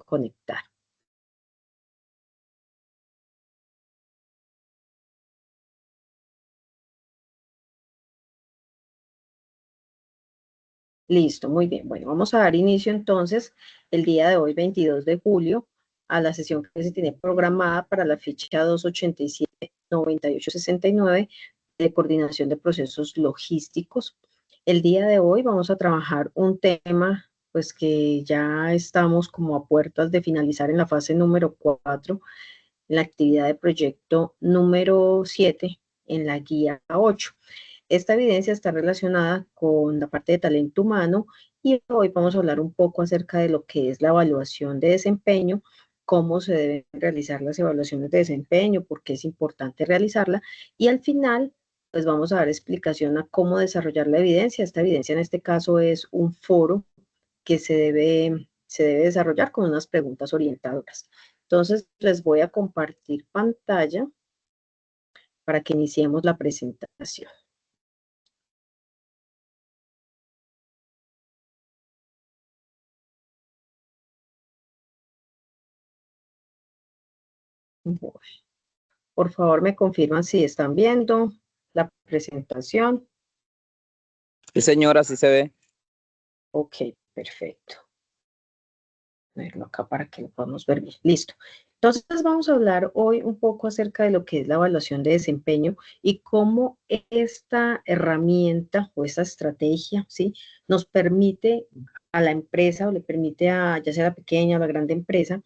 conectar. Listo, muy bien. Bueno, vamos a dar inicio entonces el día de hoy, 22 de julio, a la sesión que se tiene programada para la ficha 287-9869 de coordinación de procesos logísticos. El día de hoy vamos a trabajar un tema, pues que ya estamos como a puertas de finalizar en la fase número 4, en la actividad de proyecto número 7, en la guía 8. Esta evidencia está relacionada con la parte de talento humano y hoy vamos a hablar un poco acerca de lo que es la evaluación de desempeño, cómo se deben realizar las evaluaciones de desempeño, por qué es importante realizarla y al final pues vamos a dar explicación a cómo desarrollar la evidencia. Esta evidencia en este caso es un foro que se debe desarrollar con unas preguntas orientadoras. Entonces les voy a compartir pantalla para que iniciemos la presentación. Bueno, por favor, me confirman si están viendo la presentación. Sí, señora, sí se ve. Ok, perfecto. Verlo acá para que lo podamos ver bien. Listo. Entonces vamos a hablar hoy un poco acerca de lo que es la evaluación de desempeño y cómo esta herramienta o esta estrategia, ¿sí? Nos permite a la empresa o le permite a ya sea la pequeña o la grande empresa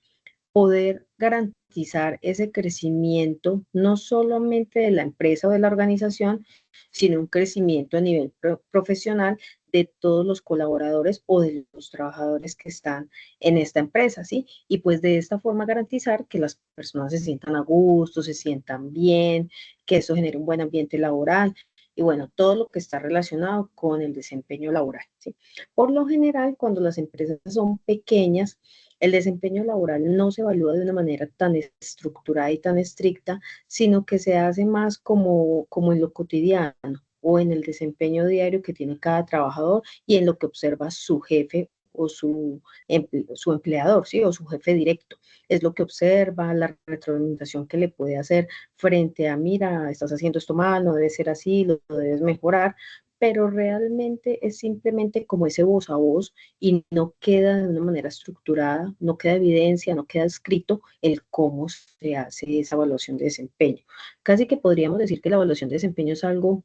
poder garantizar ese crecimiento no solamente de la empresa o de la organización, sino un crecimiento a nivel profesional de todos los colaboradores o de los trabajadores que están en esta empresa, ¿sí? Y pues de esta forma garantizar que las personas se sientan a gusto, se sientan bien, que eso genere un buen ambiente laboral y bueno, todo lo que está relacionado con el desempeño laboral, ¿sí? Por lo general, cuando las empresas son pequeñas, el desempeño laboral no se evalúa de una manera tan estructurada y tan estricta, sino que se hace más como en lo cotidiano o en el desempeño diario que tiene cada trabajador y en lo que observa su jefe o su empleador, ¿sí? O su jefe directo. Es lo que observa, la retroalimentación que le puede hacer frente a, mira, estás haciendo esto mal, no debe ser así, lo debes mejorar, pero realmente es simplemente como ese voz a voz y no queda de una manera estructurada, no queda evidencia, no queda escrito el cómo se hace esa evaluación de desempeño. Casi que podríamos decir que la evaluación de desempeño es algo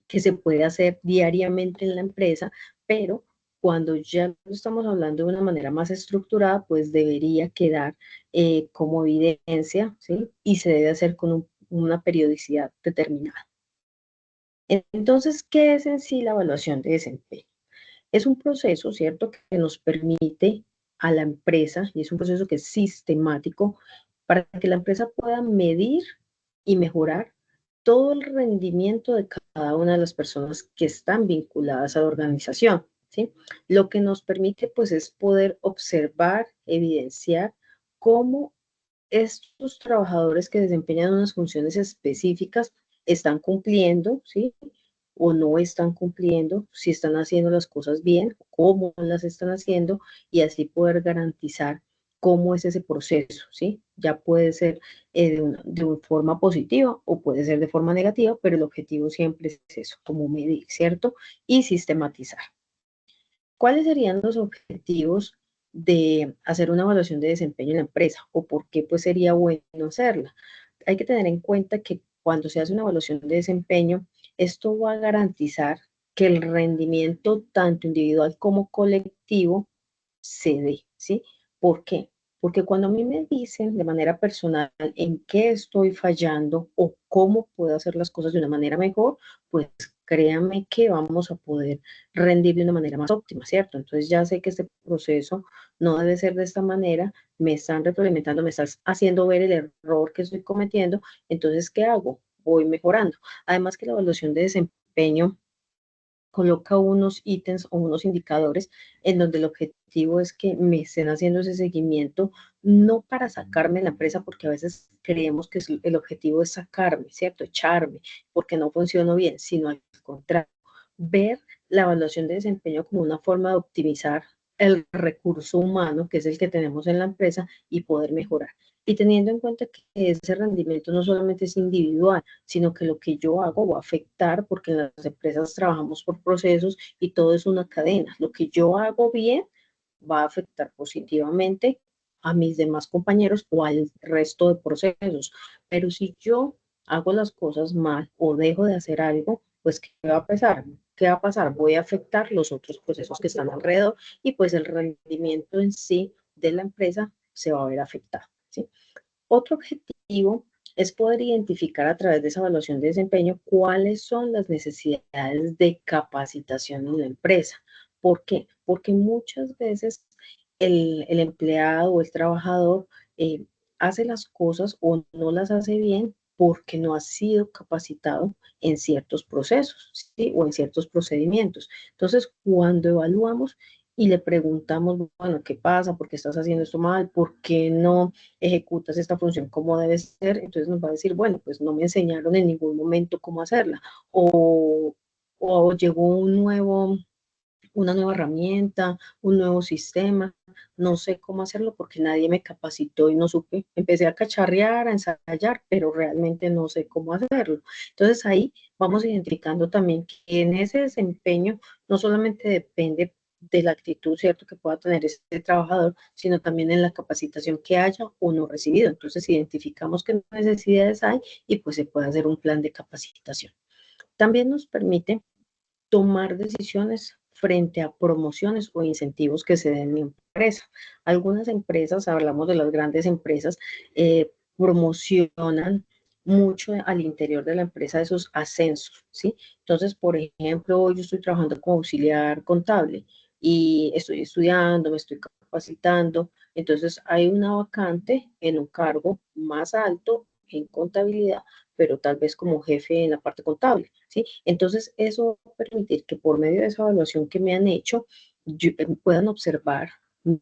que se puede hacer diariamente en la empresa, pero cuando ya lo estamos hablando de una manera más estructurada, pues debería quedar como evidencia, ¿sí? Y se debe hacer con una periodicidad determinada. Entonces, ¿qué es en sí la evaluación de desempeño? Es un proceso, ¿cierto?, que nos permite a la empresa, y es un proceso que es sistemático, para que la empresa pueda medir y mejorar todo el rendimiento de cada una de las personas que están vinculadas a la organización, ¿sí? Lo que nos permite, pues, es poder observar, evidenciar cómo estos trabajadores que desempeñan unas funciones específicas están cumpliendo, ¿sí? O no están cumpliendo, si están haciendo las cosas bien, cómo las están haciendo y así poder garantizar cómo es ese proceso, ¿sí? Ya puede ser de una forma positiva o puede ser de forma negativa, pero el objetivo siempre es eso, como medir, ¿cierto? Y sistematizar. ¿Cuáles serían los objetivos de hacer una evaluación de desempeño en la empresa o por qué pues sería bueno hacerla? Hay que tener en cuenta que cuando se hace una evaluación de desempeño, esto va a garantizar que el rendimiento tanto individual como colectivo se dé, ¿sí? ¿Por qué? Porque cuando a mí me dicen de manera personal en qué estoy fallando o cómo puedo hacer las cosas de una manera mejor, pues créanme que vamos a poder rendir de una manera más óptima, ¿cierto? Entonces ya sé que este proceso no debe ser de esta manera, me están retroalimentando, me estás haciendo ver el error que estoy cometiendo, entonces, ¿qué hago? Voy mejorando. Además que la evaluación de desempeño coloca unos ítems o unos indicadores en donde el objetivo es que me estén haciendo ese seguimiento, no para sacarme de la empresa, porque a veces creemos que el objetivo es sacarme, ¿cierto? Echarme, porque no funciono bien, sino al contrario, ver la evaluación de desempeño como una forma de optimizar el recurso humano, que es el que tenemos en la empresa, y poder mejorar. Y teniendo en cuenta que ese rendimiento no solamente es individual, sino que lo que yo hago va a afectar, porque en las empresas trabajamos por procesos y todo es una cadena. Lo que yo hago bien va a afectar positivamente a mis demás compañeros o al resto de procesos. Pero si yo hago las cosas mal o dejo de hacer algo, pues ¿qué va a pasar? ¿Qué va a pasar? Voy a afectar los otros procesos que están alrededor y pues el rendimiento en sí de la empresa se va a ver afectado, ¿sí? Otro objetivo es poder identificar a través de esa evaluación de desempeño cuáles son las necesidades de capacitación en la empresa. ¿Por qué? Porque muchas veces el empleado o el trabajador eh, hace las cosas o no las hace bien porque no ha sido capacitado en ciertos procesos, ¿sí? O en ciertos procedimientos. Entonces, cuando evaluamos y le preguntamos, bueno, ¿qué pasa? ¿Por qué estás haciendo esto mal? ¿Por qué no ejecutas esta función como debe ser? Entonces nos va a decir, bueno, pues no me enseñaron en ningún momento cómo hacerla. O llegó una nueva herramienta, un nuevo sistema, no sé cómo hacerlo porque nadie me capacitó y no supe. Empecé a cacharrear, a ensayar, pero realmente no sé cómo hacerlo. Entonces ahí vamos identificando también que en ese desempeño no solamente depende de la actitud, ¿cierto?, que pueda tener este trabajador, sino también en la capacitación que haya o no recibido. Entonces identificamos qué necesidades hay y pues se puede hacer un plan de capacitación. También nos permite tomar decisiones frente a promociones o incentivos que se den en mi empresa. Algunas empresas, hablamos de las grandes empresas, promocionan mucho al interior de la empresa esos ascensos, ¿sí? Entonces, por ejemplo, yo estoy trabajando como auxiliar contable y estoy estudiando, me estoy capacitando, entonces hay una vacante en un cargo más alto en contabilidad, pero tal vez como jefe en la parte contable, ¿sí? Entonces, eso va a permitir que por medio de esa evaluación que me han hecho, puedan observar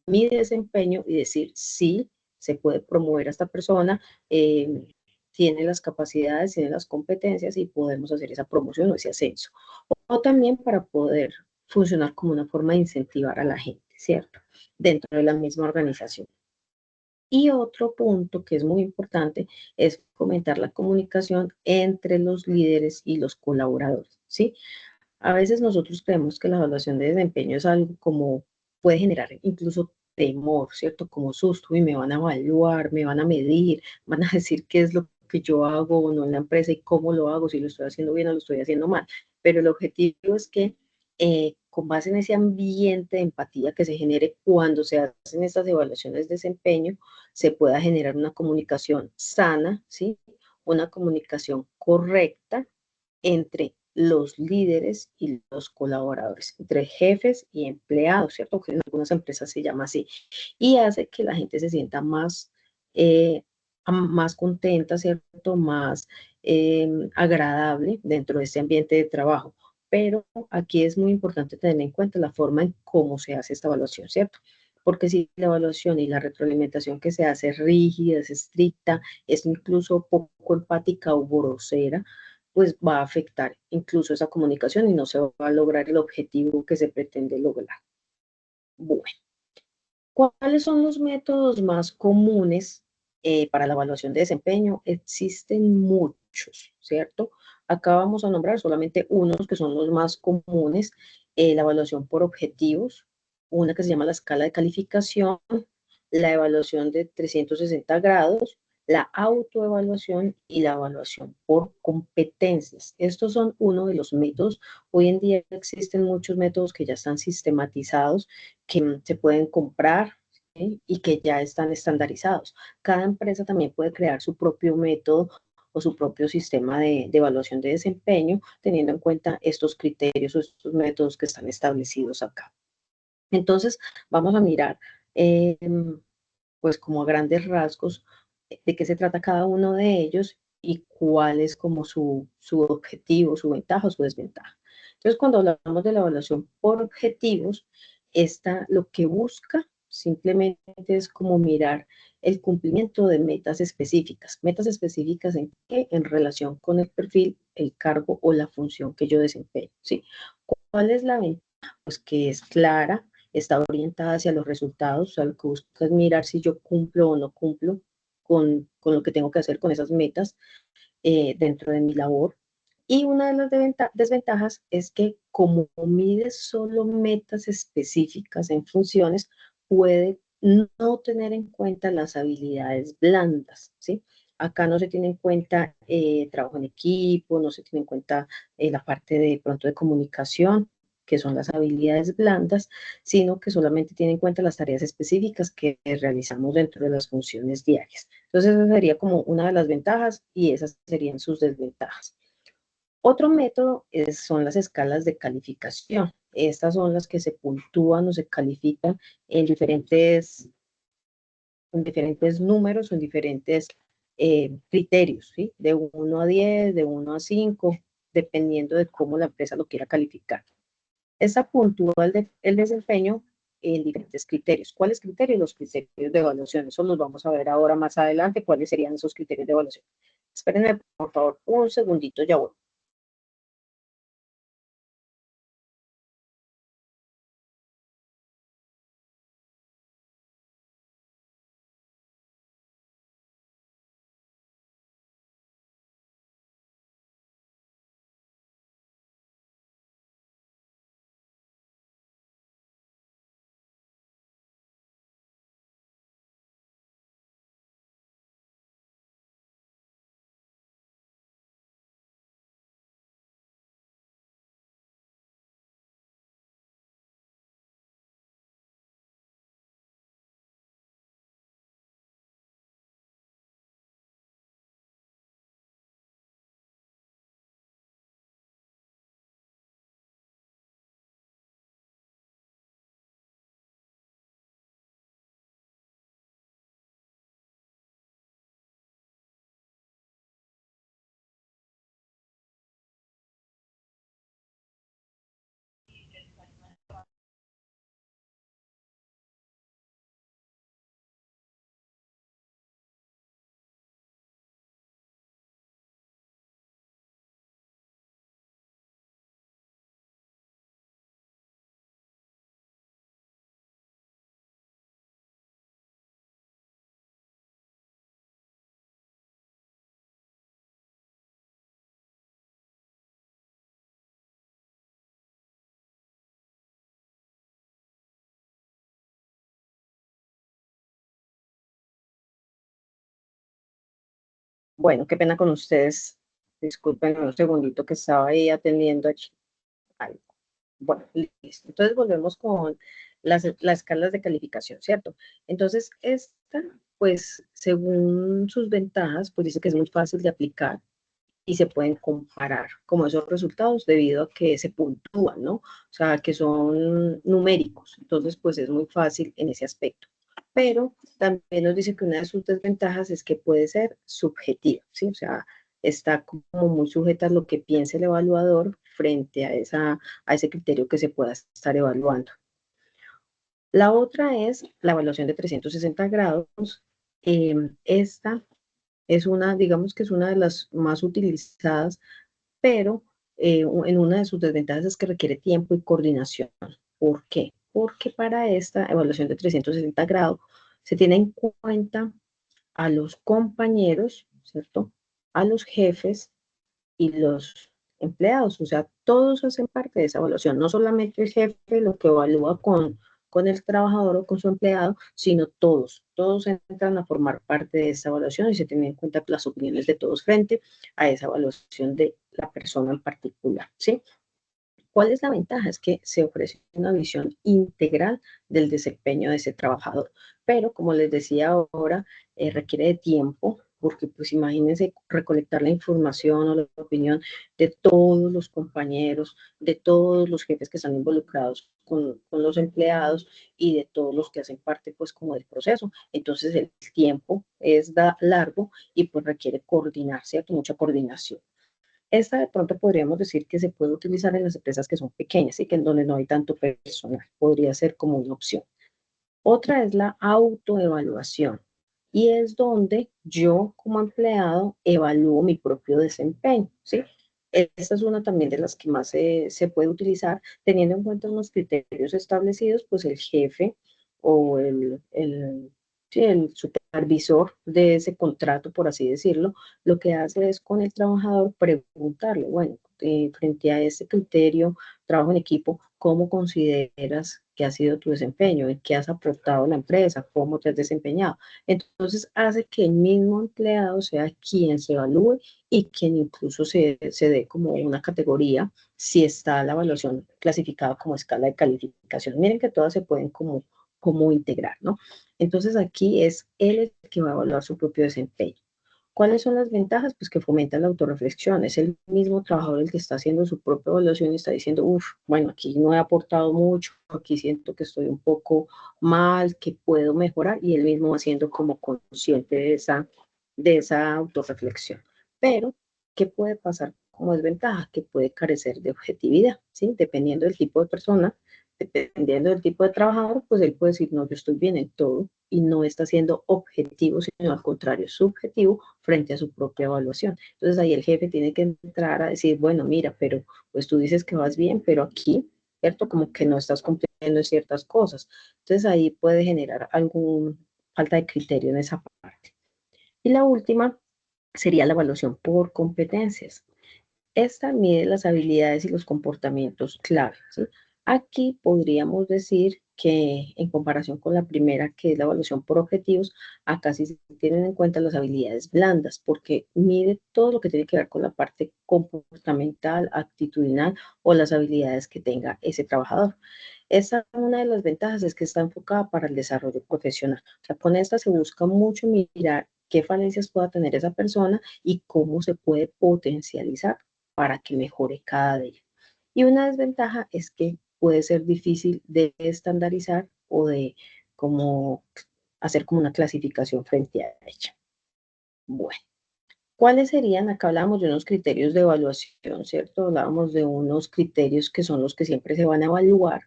mi desempeño y decir, sí, se puede promover a esta persona, tiene las capacidades, tiene las competencias y podemos hacer esa promoción o ese ascenso. O también para poder funcionar como una forma de incentivar a la gente, ¿cierto? Dentro de la misma organización. Y otro punto que es muy importante es fomentar la comunicación entre los líderes y los colaboradores, ¿sí? A veces nosotros creemos que la evaluación de desempeño es algo como puede generar incluso temor, ¿cierto? Como susto, y me van a evaluar, me van a medir, van a decir qué es lo que yo hago o no en la empresa y cómo lo hago, si lo estoy haciendo bien o lo estoy haciendo mal. Pero el objetivo es que con base en ese ambiente de empatía que se genere cuando se hacen estas evaluaciones de desempeño, se pueda generar una comunicación sana, ¿sí? Una comunicación correcta entre los líderes y los colaboradores, entre jefes y empleados, ¿cierto? Que en algunas empresas se llama así, y hace que la gente se sienta eh, más contenta, ¿cierto? Más agradable dentro de este ambiente de trabajo. Pero aquí es muy importante tener en cuenta la forma en cómo se hace esta evaluación, ¿cierto? Porque si la evaluación y la retroalimentación que se hace es rígida, es estricta, es incluso poco empática o grosera, pues va a afectar incluso esa comunicación y no se va a lograr el objetivo que se pretende lograr. Bueno, ¿cuáles son los métodos más comunes para la evaluación de desempeño? Existen muchos, ¿cierto? Acá vamos a nombrar solamente unos que son los más comunes. La evaluación por objetivos, una que se llama la escala de calificación, la evaluación de 360 grados, la autoevaluación y la evaluación por competencias. Estos son uno de los métodos. Hoy en día existen muchos métodos que ya están sistematizados, que se pueden comprar, ¿sí? Y que ya están estandarizados. Cada empresa también puede crear su propio método o su propio sistema de evaluación de desempeño, teniendo en cuenta estos criterios o estos métodos que están establecidos acá. Entonces, vamos a mirar, eh, pues como a grandes rasgos, de qué se trata cada uno de ellos y cuál es como su objetivo, su ventaja o su desventaja. Entonces, cuando hablamos de la evaluación por objetivos, esta lo que busca simplemente es como mirar el cumplimiento de metas específicas. ¿Metas específicas en qué? En relación con el perfil, el cargo o la función que yo desempeño, ¿sí? ¿Cuál es la ventaja? Pues que es clara, está orientada hacia los resultados, o sea, lo que busca es mirar si yo cumplo o no cumplo con lo que tengo que hacer con esas metas dentro de mi labor. Y una de las desventajas es que como mide solo metas específicas en funciones, puede no tener en cuenta las habilidades blandas, ¿sí? Acá no se tiene en cuenta trabajo en equipo, no se tiene en cuenta la parte de pronto de comunicación, que son las habilidades blandas, sino que solamente tiene en cuenta las tareas específicas que realizamos dentro de las funciones diarias. Entonces, esa sería como una de las ventajas y esas serían sus desventajas. Otro método son las escalas de calificación. Estas son las que se puntúan o se califican en diferentes números o en diferentes criterios, ¿sí? De 1 a 10, de 1 a 5, dependiendo de cómo la empresa lo quiera calificar. Esta puntúa el desempeño en diferentes criterios. ¿Cuáles criterios? Los criterios de evaluación. Eso los vamos a ver ahora más adelante, cuáles serían esos criterios de evaluación. Espérenme, por favor, un segundito, ya voy. Bueno, qué pena con ustedes. Disculpen un segundito que estaba ahí atendiendo algo. Bueno, listo. Entonces volvemos con las escalas de calificación, ¿cierto? Entonces, esta, pues, según sus ventajas, pues dice que es muy fácil de aplicar y se pueden comparar como esos resultados debido a que se puntúan, ¿no? O sea, que son numéricos. Entonces, pues es muy fácil en ese aspecto. Pero también nos dice que una de sus desventajas es que puede ser subjetiva, ¿sí? O sea, está como muy sujeta a lo que piense el evaluador frente a ese criterio que se pueda estar evaluando. La otra es la evaluación de 360 grados. Esta es una, digamos que es una de las más utilizadas, pero en una de sus desventajas es que requiere tiempo y coordinación. ¿Por qué? Porque para esta evaluación de 360 grados se tiene en cuenta a los compañeros, ¿cierto? A los jefes y los empleados, o sea, todos hacen parte de esa evaluación, no solamente el jefe lo que evalúa con el trabajador o con su empleado, sino todos entran a formar parte de esa evaluación y se tienen en cuenta las opiniones de todos frente a esa evaluación de la persona en particular, ¿sí? ¿Cuál es la ventaja? Es que se ofrece una visión integral del desempeño de ese trabajador, pero como les decía ahora, requiere de tiempo, porque pues imagínense recolectar la información o la opinión de todos los compañeros, de todos los jefes que están involucrados con los empleados y de todos los que hacen parte pues como del proceso. Entonces el tiempo es largo y pues requiere coordinarse, mucha coordinación. Esta de pronto podríamos decir que se puede utilizar en las empresas que son pequeñas y que en donde no hay tanto personal. Podría ser como una opción. Otra es la autoevaluación y es donde yo como empleado evalúo mi propio desempeño, ¿sí? Esta es una también de las que más se puede utilizar, teniendo en cuenta unos criterios establecidos, pues el jefe o sí, el supervisor de ese contrato, por así decirlo, lo que hace es con el trabajador preguntarle, bueno, frente a este criterio, trabajo en equipo, ¿cómo consideras que ha sido tu desempeño? ¿En qué has aportado a la empresa? ¿Cómo te has desempeñado? Entonces hace que el mismo empleado sea quien se evalúe y quien incluso se dé como una categoría si está la evaluación clasificada como escala de calificación. Miren que todas se pueden como integrar, ¿no? Entonces aquí es él el que va a evaluar su propio desempeño. ¿Cuáles son las ventajas? Pues que fomenta la autorreflexión. Es el mismo trabajador el que está haciendo su propia evaluación y está diciendo, uff, bueno, aquí no he aportado mucho, aquí siento que estoy un poco mal, que puedo mejorar, y él mismo va siendo como consciente de esa autorreflexión. Pero, ¿qué puede pasar como desventaja? Que puede carecer de objetividad, ¿sí? Dependiendo del tipo de persona, dependiendo del tipo de trabajador, pues él puede decir, no, yo estoy bien en todo, y no está siendo objetivo, sino al contrario, subjetivo frente a su propia evaluación. Entonces ahí el jefe tiene que entrar a decir, bueno, mira, pero pues tú dices que vas bien, pero aquí, ¿cierto? Como que no estás cumpliendo en ciertas cosas. Entonces ahí puede generar alguna falta de criterio en esa parte. Y la última sería la evaluación por competencias. Esta mide las habilidades y los comportamientos clave, ¿sí? Aquí podríamos decir que en comparación con la primera, que es la evaluación por objetivos, acá sí se tienen en cuenta las habilidades blandas, porque mide todo lo que tiene que ver con la parte comportamental, actitudinal o las habilidades que tenga ese trabajador. Esa una de las ventajas es que está enfocada para el desarrollo profesional. O sea, con esta se busca mucho mirar qué falencias pueda tener esa persona y cómo se puede potencializar para que mejore cada día. Y una desventaja es que puede ser difícil de estandarizar o de como hacer como una clasificación frente a ella. Bueno, ¿cuáles serían? Acá hablamos de unos criterios de evaluación, ¿cierto? Hablábamos de unos criterios que son los que siempre se van a evaluar.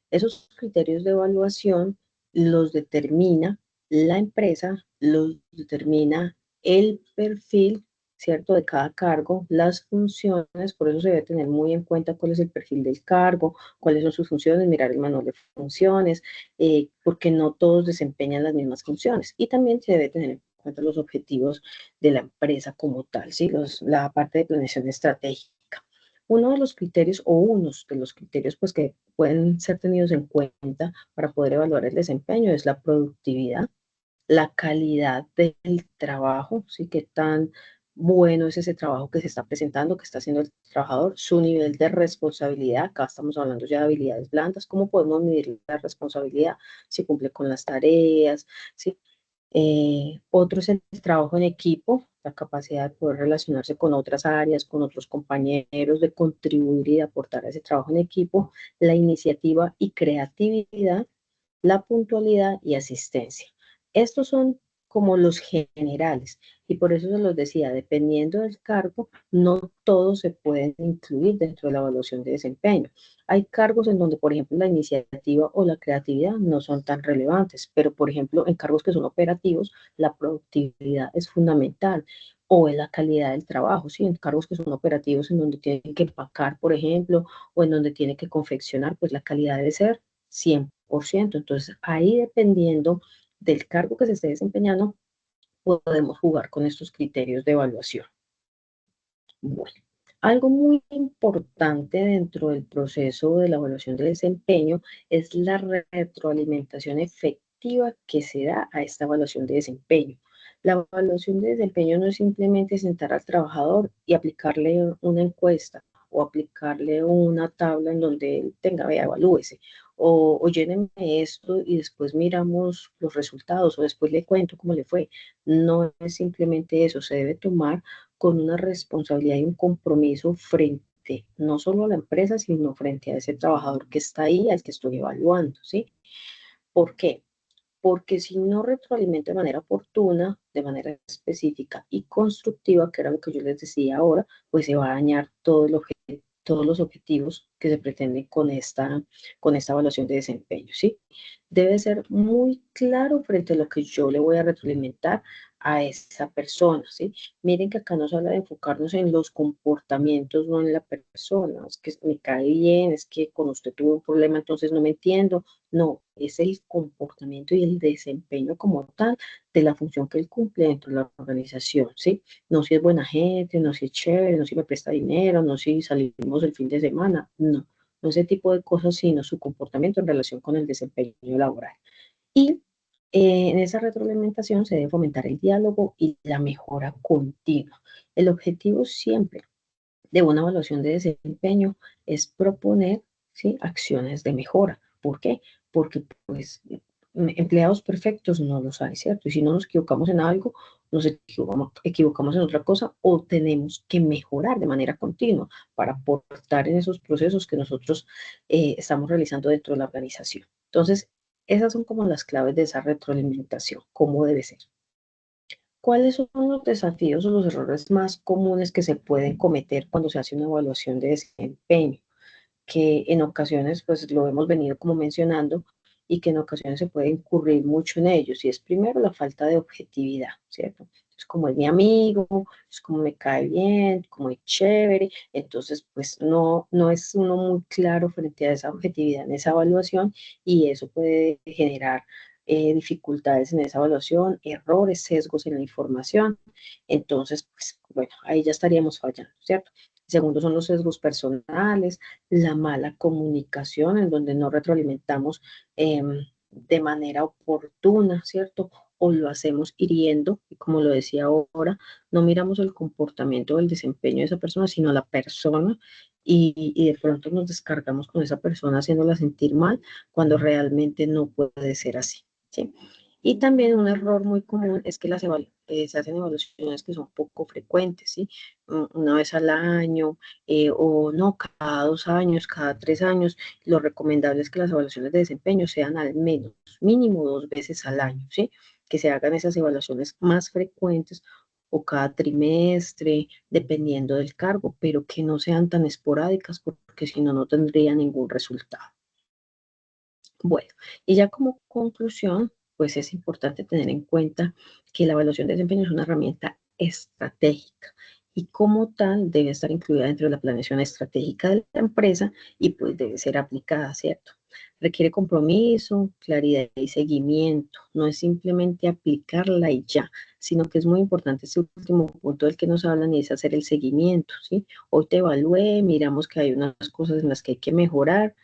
Esos criterios de evaluación los determina la empresa, los determina el perfil, ¿cierto?, de cada cargo, las funciones, por eso se debe tener muy en cuenta cuál es el perfil del cargo, cuáles son sus funciones, mirar el manual de funciones, porque no todos desempeñan las mismas funciones. Y también se debe tener en cuenta los objetivos de la empresa como tal, ¿sí? La parte de planeación estratégica. Uno de los criterios o unos de los criterios pues que pueden ser tenidos en cuenta para poder evaluar el desempeño es la productividad, la calidad del trabajo, sí, qué tan bueno es ese trabajo que se está presentando, que está haciendo el trabajador, su nivel de responsabilidad, acá estamos hablando ya de habilidades blandas, cómo podemos medir la responsabilidad, si cumple con las tareas, si otro es el trabajo en equipo, la capacidad de poder relacionarse con otras áreas, con otros compañeros, de contribuir y de aportar a ese trabajo en equipo, la iniciativa y creatividad, la puntualidad y asistencia. Estos son como los generales y por eso se los decía, dependiendo del cargo, no todos se pueden incluir dentro de la evaluación de desempeño. Hay cargos en donde, por ejemplo, la iniciativa o la creatividad no son tan relevantes, pero, por ejemplo, en cargos que son operativos, la productividad es fundamental o en la calidad del trabajo, ¿sí? En cargos que son operativos, en donde tienen que empacar, por ejemplo, o en donde tienen que confeccionar, pues la calidad debe ser 100%. Entonces, ahí dependiendo del cargo que se esté desempeñando, podemos jugar con estos criterios de evaluación. Bueno, algo muy importante dentro del proceso de la evaluación de desempeño es la retroalimentación efectiva que se da a esta evaluación de desempeño. La evaluación de desempeño no es simplemente sentar al trabajador y aplicarle una encuesta o aplicarle una tabla en donde él tenga, vea, evalúese, o lléneme esto y después miramos los resultados o después le cuento cómo le fue. No es simplemente eso, se debe tomar con una responsabilidad y un compromiso frente no solo a la empresa, sino frente a ese trabajador que está ahí, al que estoy evaluando, ¿sí? ¿Por qué? Porque si no retroalimenta de manera oportuna, de manera específica y constructiva, que era lo que yo les decía ahora, pues se va a dañar todos los objetivos que se pretenden con esta evaluación de desempeño, ¿sí? Debe ser muy claro frente a lo que yo le voy a retroalimentar, a esa persona, ¿sí? Miren que acá nos habla de enfocarnos en los comportamientos, no en la persona. Es que me cae bien, es que con usted tuve un problema, entonces no me entiendo. No, es el comportamiento y el desempeño como tal de la función que él cumple dentro de la organización, ¿sí? No si es buena gente, no si es chévere, no si me presta dinero, no si salimos el fin de semana, no. No ese tipo de cosas, sino su comportamiento en relación con el desempeño laboral. Y en esa retroalimentación se debe fomentar el diálogo y la mejora continua. El objetivo siempre de una evaluación de desempeño es proponer, ¿sí?, acciones de mejora. ¿Por qué? Porque pues empleados perfectos no los hay, ¿cierto? Y si no nos equivocamos en algo, nos equivocamos en otra cosa o tenemos que mejorar de manera continua para aportar en esos procesos que nosotros estamos realizando dentro de la organización. Entonces, esas son como las claves de esa retroalimentación, cómo debe ser. ¿Cuáles son los desafíos o los errores más comunes que se pueden cometer cuando se hace una evaluación de desempeño? Que en ocasiones, pues lo hemos venido como mencionando, y que en ocasiones se puede incurrir mucho en ellos. Y es primero la falta de objetividad, ¿cierto? Es como es mi amigo, es como me cae bien, como es chévere. Entonces, pues no es uno muy claro frente a esa objetividad en esa evaluación, y eso puede generar dificultades en esa evaluación, errores, sesgos en la información. Entonces, pues bueno, ahí ya estaríamos fallando, ¿cierto? Segundo son los sesgos personales, la mala comunicación, en donde no retroalimentamos de manera oportuna, ¿cierto? O lo hacemos hiriendo, y como lo decía ahora, no miramos el comportamiento o el desempeño de esa persona, sino la persona, y de pronto nos descargamos con esa persona haciéndola sentir mal, cuando realmente no puede ser así, ¿sí? Y también un error muy común es que se hacen evaluaciones que son poco frecuentes, ¿sí? Una vez al año, o no, cada 2 años, cada 3 años. Lo recomendable es que las evaluaciones de desempeño sean al menos, mínimo 2 veces al año, ¿sí? Que se hagan esas evaluaciones más frecuentes o cada trimestre, dependiendo del cargo, pero que no sean tan esporádicas, porque si no, no tendría ningún resultado. Bueno, y ya como conclusión, pues es importante tener en cuenta que la evaluación de desempeño es una herramienta estratégica, y como tal debe estar incluida dentro de la planeación estratégica de la empresa, y pues debe ser aplicada, ¿cierto? Requiere compromiso, claridad y seguimiento. No es simplemente aplicarla y ya, sino que es muy importante este último punto del que nos hablan, y es hacer el seguimiento, ¿sí? Hoy te evalué, miramos que hay unas cosas en las que hay que mejorar,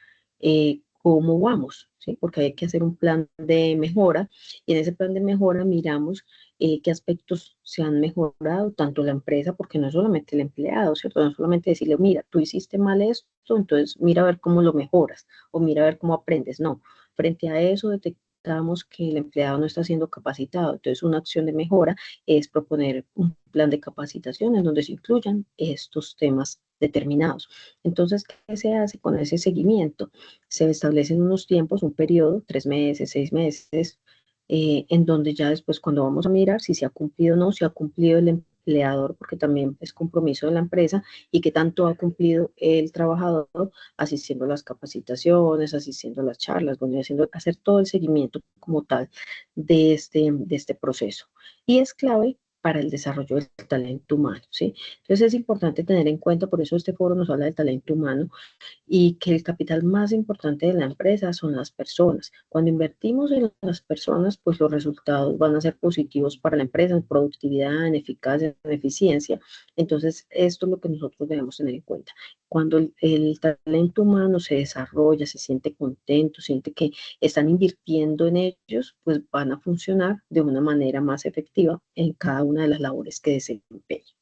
cómo vamos, ¿sí? Porque hay que hacer un plan de mejora, y en ese plan de mejora miramos qué aspectos se han mejorado, tanto la empresa, porque no es solamente el empleado, ¿cierto? No es solamente decirle, mira, tú hiciste mal esto, entonces mira a ver cómo lo mejoras, o mira a ver cómo aprendes. No, frente a eso detectamos que el empleado no está siendo capacitado. Entonces, una acción de mejora es proponer un plan de capacitación en donde se incluyan estos temas determinados. Entonces, ¿qué se hace con ese seguimiento? Se establecen unos tiempos, un periodo, 3 meses, 6 meses, en donde ya después, cuando vamos a mirar si se ha cumplido o no, si ha cumplido el empleador, porque también es compromiso de la empresa, y qué tanto ha cumplido el trabajador, asistiendo a las capacitaciones, asistiendo a las charlas, bueno, hacer todo el seguimiento como tal de este proceso. Y es clave para el desarrollo del talento humano, ¿sí? Entonces es importante tener en cuenta, por eso este foro nos habla del talento humano, y que el capital más importante de la empresa son las personas. Cuando invertimos en las personas, pues los resultados van a ser positivos para la empresa, en productividad, en eficacia, en eficiencia. Entonces, esto es lo que nosotros debemos tener en cuenta. Cuando el talento humano se desarrolla, se siente contento, siente que están invirtiendo en ellos, pues van a funcionar de una manera más efectiva en cada una de las labores que desempeñan.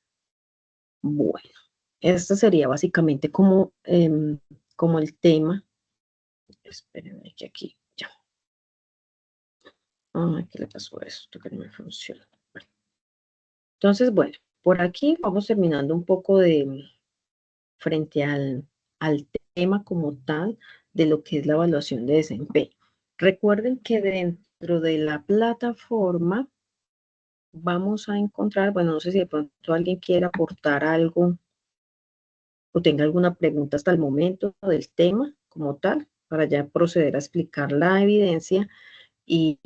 Bueno, este sería básicamente como el tema. Espérenme que aquí, ya. Ay, ¿qué le pasó a esto? Que no me funciona. Bueno, entonces, bueno, por aquí vamos terminando un poco frente al tema como tal de lo que es la evaluación de desempeño. Recuerden que dentro de la plataforma vamos a encontrar, bueno, no sé si de pronto alguien quiera aportar algo o tenga alguna pregunta hasta el momento del tema como tal, para ya proceder a explicar la evidencia, y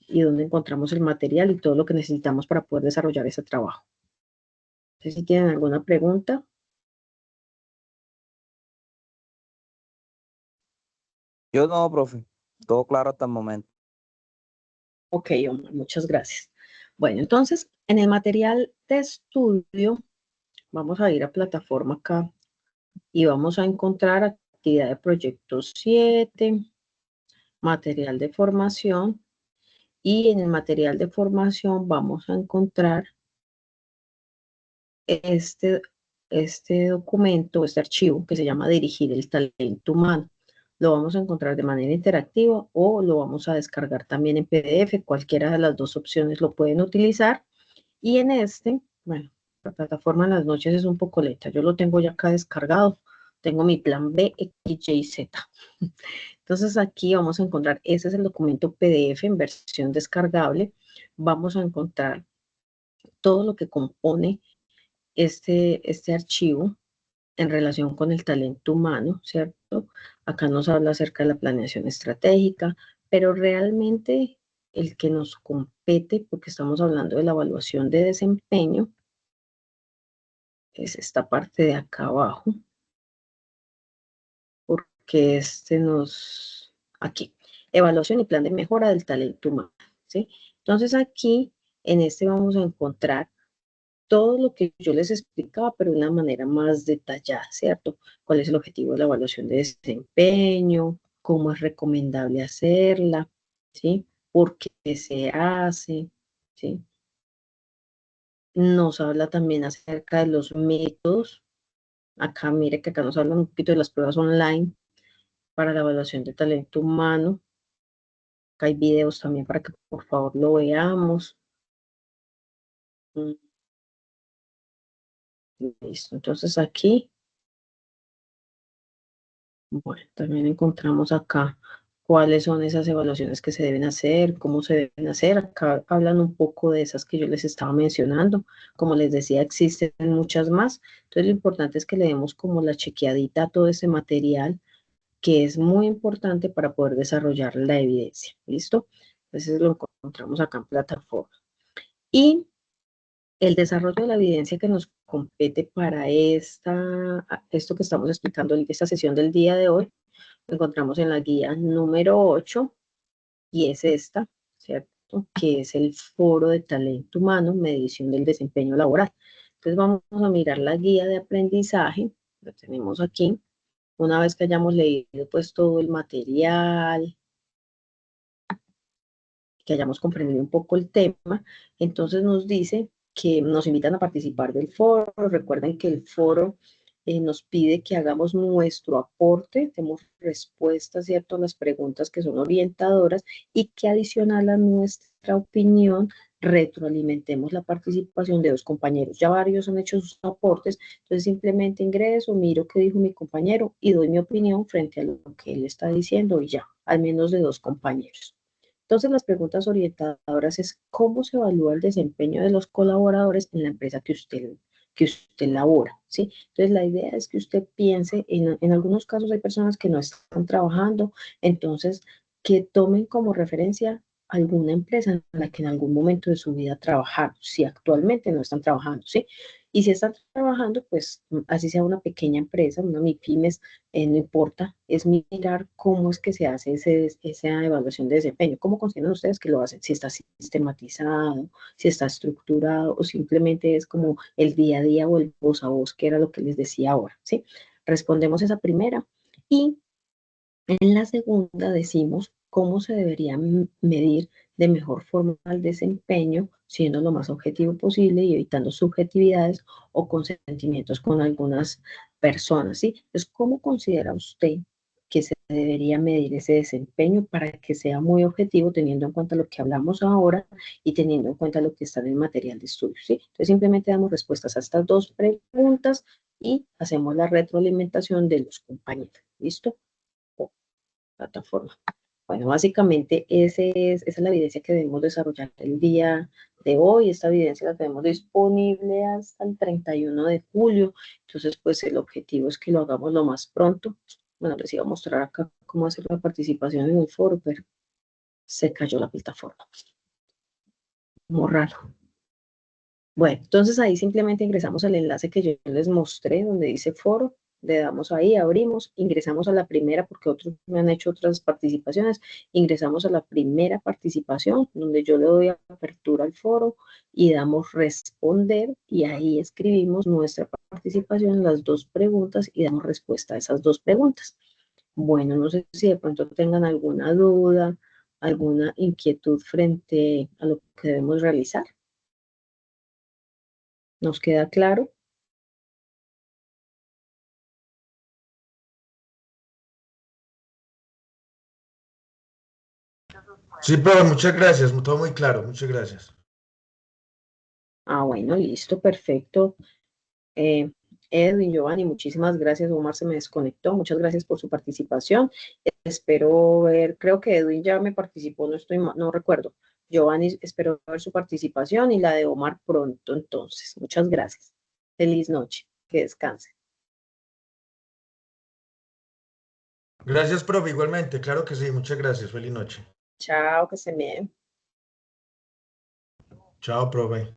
y dónde encontramos el material y todo lo que necesitamos para poder desarrollar ese trabajo. No sé si tienen alguna pregunta. Yo no, profe. Todo claro hasta el momento. Ok, Omar, muchas gracias. Bueno, entonces, en el material de estudio, vamos a ir a plataforma acá y vamos a encontrar actividad de proyecto 7, material de formación, y en el material de formación vamos a encontrar este documento, este archivo que se llama Dirigir el talento humano. Lo vamos a encontrar de manera interactiva o lo vamos a descargar también en PDF. Cualquiera de las dos opciones lo pueden utilizar. Y en bueno, la plataforma en las noches es un poco lenta. Yo lo tengo ya acá descargado. Tengo mi plan B, X, Y, Z. Entonces aquí vamos a encontrar, ese es el documento PDF en versión descargable. Vamos a encontrar todo lo que compone este archivo en relación con el talento humano, ¿cierto? Acá nos habla acerca de la planeación estratégica, pero realmente el que nos compete, porque estamos hablando de la evaluación de desempeño, es esta parte de acá abajo, porque aquí, evaluación y plan de mejora del talento humano, ¿sí? Entonces aquí, en vamos a encontrar todo lo que yo les explicaba, pero de una manera más detallada, ¿cierto? ¿Cuál es el objetivo de la evaluación de desempeño? ¿Cómo es recomendable hacerla? ¿Sí? ¿Por qué se hace? ¿Sí? Nos habla también acerca de los métodos. Acá, mire que acá nos habla un poquito de las pruebas online para la evaluación de talento humano. Acá hay videos también para que por favor lo veamos. Listo. Entonces aquí, bueno, también encontramos acá cuáles son esas evaluaciones que se deben hacer, cómo se deben hacer. Acá hablan un poco de esas que yo les estaba mencionando. Como les decía, existen muchas más. Entonces, lo importante es que le demos como la chequeadita a todo ese material, que es muy importante para poder desarrollar la evidencia. ¿Listo? Entonces, lo encontramos acá en plataforma. Y el desarrollo de la evidencia que nos compete para esto que estamos explicando en esta sesión del día de hoy, lo encontramos en la guía número 8 y es esta, ¿cierto? Que es el Foro de Talento Humano, Medición del Desempeño Laboral. Entonces vamos a mirar la guía de aprendizaje, la tenemos aquí. Una vez que hayamos leído pues todo el material, que hayamos comprendido un poco el tema, entonces nos dice que nos invitan a participar del foro. Recuerden que el foro nos pide que hagamos nuestro aporte, demos respuestas, ¿cierto?, a las preguntas que son orientadoras y que adicional a nuestra opinión retroalimentemos la participación de dos compañeros. Ya varios han hecho sus aportes, entonces simplemente ingreso, miro qué dijo mi compañero y doy mi opinión frente a lo que él está diciendo y ya, al menos de dos compañeros. Entonces, las preguntas orientadoras es cómo se evalúa el desempeño de los colaboradores en la empresa que usted labora, ¿sí? Entonces, la idea es que usted piense, en algunos casos hay personas que no están trabajando, entonces, que tomen como referencia alguna empresa en la que en algún momento de su vida trabajaron, si actualmente no están trabajando, ¿sí? Y si están trabajando, pues así sea una pequeña empresa, una MIPYMES, no importa, es mirar cómo es que se hace esa evaluación de desempeño, cómo consideran ustedes que lo hacen, si está sistematizado, si está estructurado o simplemente es como el día a día o el voz a voz, que era lo que les decía ahora, ¿sí? Respondemos esa primera y en la segunda decimos cómo se debería medir de mejor forma el desempeño, siendo lo más objetivo posible y evitando subjetividades o consentimientos con algunas personas, ¿sí? Entonces, ¿cómo considera usted que se debería medir ese desempeño para que sea muy objetivo, teniendo en cuenta lo que hablamos ahora y teniendo en cuenta lo que está en el material de estudio, ¿sí? Entonces, simplemente damos respuestas a estas dos preguntas y hacemos la retroalimentación de los compañeros, ¿listo? Plataforma. Bueno, básicamente esa es la evidencia que debemos desarrollar el día de hoy. Esta evidencia la tenemos disponible hasta el 31 de julio. Entonces, pues el objetivo es que lo hagamos lo más pronto. Bueno, les iba a mostrar acá cómo hacer la participación en el foro, pero se cayó la plataforma. Como raro. Bueno, entonces ahí simplemente ingresamos al enlace que yo les mostré, donde dice foro, le damos ahí, abrimos, ingresamos a la primera, porque otros me han hecho otras participaciones, ingresamos a la primera participación, donde yo le doy apertura al foro y damos responder, y ahí escribimos nuestra participación, las dos preguntas, y damos respuesta a esas dos preguntas. Bueno, no sé si de pronto tengan alguna duda, alguna inquietud frente a lo que debemos realizar. ¿Nos queda claro? Sí, profe, muchas gracias, todo muy claro, muchas gracias. Ah, bueno, listo, perfecto. Edwin, Giovanni, muchísimas gracias. Omar se me desconectó. Muchas gracias por su participación. Espero ver, creo que Edwin ya me participó, no recuerdo. Giovanni, espero ver su participación y la de Omar pronto, entonces. Muchas gracias. Feliz noche. Que descanse. Gracias, profe, igualmente, claro que sí, muchas gracias, feliz noche. Chao, que se me den. Chao, profe.